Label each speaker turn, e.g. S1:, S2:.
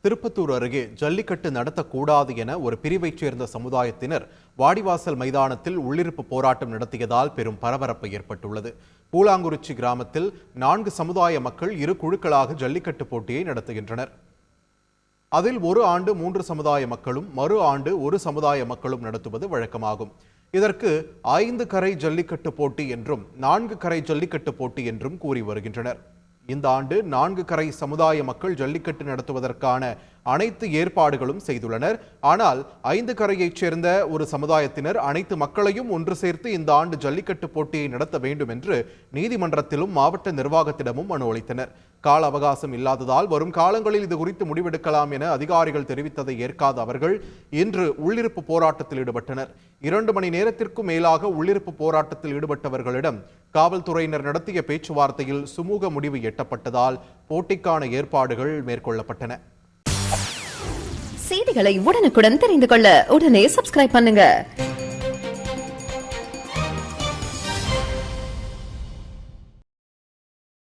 S1: திருப்பத்தூர் அருகே ஜல்லிக்கட்டு நடத்தக்கூடாது என ஒரு பிரிவைச் சேர்ந்த சமுதாயத்தினர் வாடிவாசல் மைதானத்தில் உள்ளிருப்பு போராட்டம் நடத்தியதால் பெரும் பரபரப்பு ஏற்பட்டுள்ளது. பூலாங்குறிச்சி கிராமத்தில் 4 சமுதாய மக்கள் 2 குழுக்களாக ஜல்லிக்கட்டு போட்டியை நடத்துகின்றனர். அதில் ஒரு ஆண்டு 3 சமுதாய மக்களும் மறு ஆண்டு 1 சமுதாய மக்களும் நடத்துவது வழக்கமாகும். இதற்கு 5 கரை ஜல்லிக்கட்டு போட்டி என்றும் 4 கரை ஜல்லிக்கட்டு போட்டி என்றும் கூறி வருகின்றனர். இந்த ஆண்டு 4 கரை சமுதாய மக்கள் ஜல்லிக்கட்டு நடத்துவதற்கான அனைத்து ஏற்பாடுகளும் செய்துள்ளனர். ஆனால் 5 கரையைச் சேர்ந்த ஒரு சமுதாயத்தினர் அனைத்து மக்களையும் ஒன்று சேர்த்து இந்த ஆண்டு ஜல்லிக்கட்டு போட்டியை நடத்த வேண்டும் என்று நீதிமன்றத்திலும் மாவட்ட நிர்வாகத்திடமும் மனு அளித்தனர். கால அவகாசம் இல்லாததால் வரும் காலங்களில் இது குறித்து முடிவெடுக்கலாம் என அதிகாரிகள் தெரிவித்ததை ஏற்காத அவர்கள் இன்று உள்ளிருப்பு போராட்டத்தில் ஈடுபட்டனர். 2 மணி நேரத்திற்கும் மேலாக உள்ளிருப்பு போராட்டத்தில் ஈடுபட்டவர்களிடம் காவல்துறையினர் நடத்திய பேச்சுவார்த்தையில் சுமூக முடிவு எட்டப்பட்டதால் போட்டிக்கான ஏற்பாடுகள் மேற்கொள்ளப்பட்டன.
S2: செய்திகளை உடனுக்குடன் தெரிந்து கொள்ள உடனே சப்ஸ்கிரைப் பண்ணுங்க.